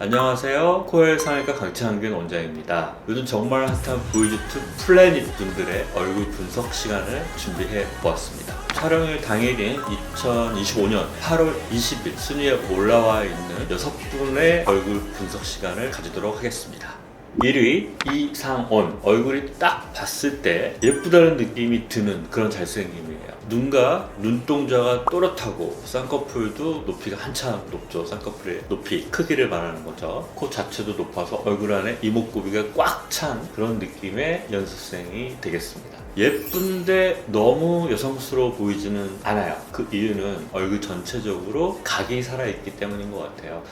안녕하세요. 코엘 상외과 강창균 원장입니다. 요즘 정말 핫한 보이즈2 플래닛 분들의 얼굴 분석 시간을 준비해 보았습니다. 촬영일 당일인 2025년 8월 20일 순위에 올라와 있는 6분의 얼굴 분석 시간을 가지도록 하겠습니다. 1위 이상온. 얼굴이 딱 봤을 때 예쁘다는 느낌이 드는 그런 잘생김이에요. 눈과 눈동자가 또렷하고 쌍꺼풀도 높이가 한참 높죠. 쌍꺼풀의 높이, 크기를 말하는 거죠. 코 자체도 높아서 얼굴 안에 이목구비가 꽉 찬 그런 느낌의 연습생이 되겠습니다. 예쁜데 너무 여성스러워 보이지는 않아요. 그 이유는 얼굴 전체적으로 각이 살아있기 때문인 것 같아요.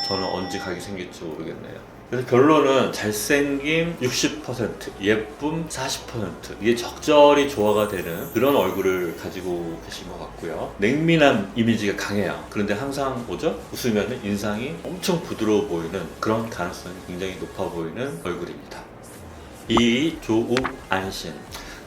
저는 언제 각이 생길지 모르겠네요. 그래서 결론은 잘생김 60%, 예쁨 40%, 이게 적절히 조화가 되는 그런 얼굴을 가지고 계신 것 같고요. 냉미남 이미지가 강해요. 그런데 항상 뭐죠? 웃으면 인상이 엄청 부드러워 보이는 그런 가능성이 굉장히 높아 보이는 얼굴입니다. 이 조우안신.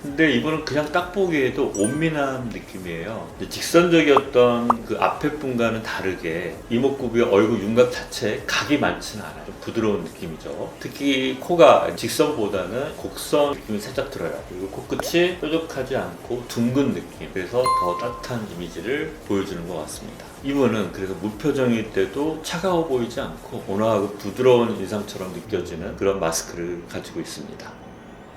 근데 이분은 그냥 딱 보기에도 온미남 느낌이에요. 직선적이었던 그 앞에 분과는 다르게 이목구비와 얼굴 윤곽 자체에 각이 많지는 않아요. 좀 부드러운 느낌이죠. 특히 코가 직선보다는 곡선 느낌이 살짝 들어요. 그리고 코끝이 뾰족하지 않고 둥근 느낌. 그래서 더 따뜻한 이미지를 보여주는 것 같습니다. 이분은 그래서 무표정일 때도 차가워 보이지 않고 온화하고 부드러운 인상처럼 느껴지는 그런 마스크를 가지고 있습니다.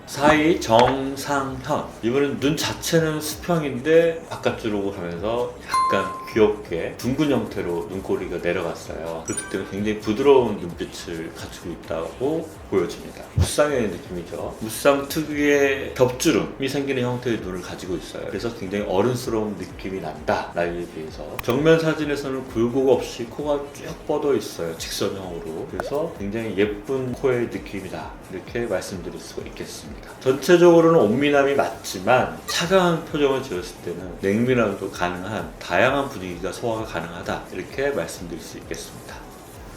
4위 정상현. 이분은 눈 자체는 수평인데 바깥쪽으로 가면서 약간 귀엽게 둥근 형태로 눈꼬리가 내려갔어요. 그렇기 때문에 굉장히 부드러운 눈빛을 가지고 있다고 보여집니다. 무쌍의 느낌이죠. 무쌍 특유의 겹주름이 생기는 형태의 눈을 가지고 있어요. 그래서 굉장히 어른스러운 느낌이 난다, 나이에 비해서. 정면 사진에서는 굴곡 없이 코가 쭉 뻗어 있어요, 직선형으로. 그래서 굉장히 예쁜 코의 느낌이다, 이렇게 말씀드릴 수가 있겠습니다. 전체적으로는 온미남이 맞지만 차가운 표정을 지었을 때는 냉미남도 가능한 다양한 분위기가 소화가 가능하다, 이렇게 말씀드릴 수 있겠습니다.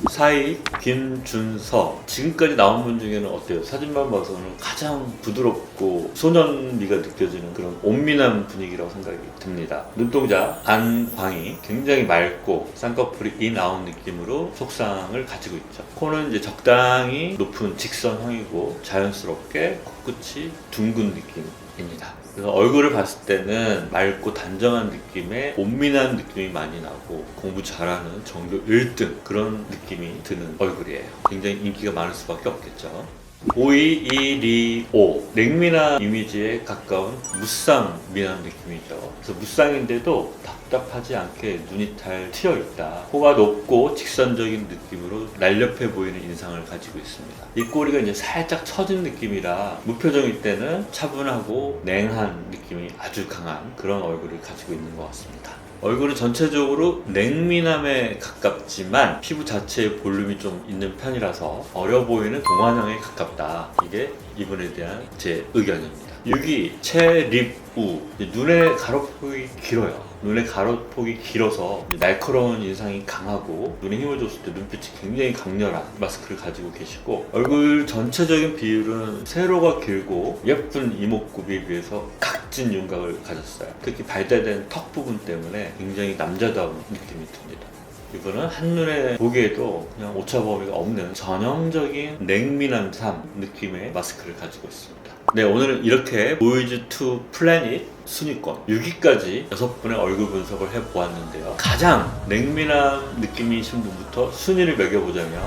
4위 김준서. 지금까지 나온 분 중에는 어때요? 사진만 봐서는 가장 부드럽고 소년미가 느껴지는 그런 온미남 분위기라고 생각이 듭니다. 눈동자 안광이 굉장히 맑고 쌍꺼풀이 인아웃 느낌으로 속상을 가지고 있죠. 코는 이제 적당히 높은 직선형이고 자연스럽게 코끝이 둥근 느낌입니다. 그래서 얼굴을 봤을 때는 맑고 단정한 느낌의 온미남 느낌이 많이 나고 공부 잘하는 전교 1등 그런 느낌이 드는 얼굴이에요. 굉장히 인기가 많을 수밖에 없겠죠. 5위 이리오. 냉미남 이미지에 가까운 무쌍 미남 느낌이죠. 그래서 무쌍인데도 답답하지 않게 눈이 잘 트여 있다. 코가 높고 직선적인 느낌으로 날렵해 보이는 인상을 가지고 있습니다. 입꼬리가 이제 살짝 처진 느낌이라 무표정일 때는 차분하고 냉한 느낌이 아주 강한 그런 얼굴을 가지고 있는 것 같습니다. 얼굴은 전체적으로 냉미남에 가깝지만 피부 자체의 볼륨이 좀 있는 편이라서 어려 보이는 동안형에 가깝다. 이게 이분에 대한 제 의견입니다. 6위 최립우. 눈의 가로폭이 길어요. 눈의 가로폭이 길어서 날카로운 인상이 강하고 눈에 힘을 줬을 때 눈빛이 굉장히 강렬한 마스크를 가지고 계시고, 얼굴 전체적인 비율은 세로가 길고 예쁜 이목구비에 비해서 각진 윤곽을 가졌어요. 특히 발달된 턱 부분 때문에 굉장히 남자다운 느낌이 듭니다. 이분은 한눈에 보기에도 그냥 오차범위가 없는 전형적인 냉미남삼 느낌의 마스크를 가지고 있습니다. 네, 오늘은 이렇게 보이즈2 플래닛 순위권 6위까지 6분의 얼굴 분석을 해보았는데요. 가장 냉미남 느낌이신 분부터 순위를 매겨보자면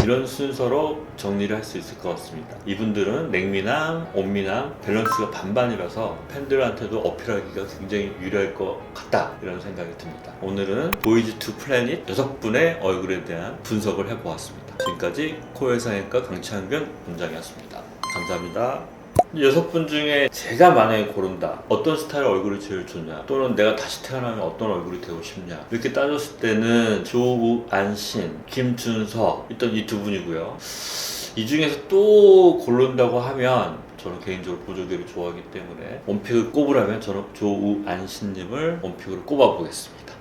이런 순서로 정리를 할 수 있을 것 같습니다. 이분들은 냉미남, 온미남 밸런스가 반반이라서 팬들한테도 어필하기가 굉장히 유리할 것 같다, 이런 생각이 듭니다. 오늘은 보이즈2 플래닛 6분의 얼굴에 대한 분석을 해보았습니다. 지금까지 코엘 상외과 강창균 원장이었습니다. 감사합니다. 6분 중에 제가 만약에 고른다, 어떤 스타일 얼굴이 제일 좋냐, 또는 내가 다시 태어나면 어떤 얼굴이 되고 싶냐, 이렇게 따졌을 때는 조우안신, 김준서 일단 이 두 분이고요. 이 중에서 또 고른다고 하면 저는 개인적으로 보조개를 좋아하기 때문에 원픽을 꼽으라면 저는 조우안신님을 원픽으로 꼽아보겠습니다.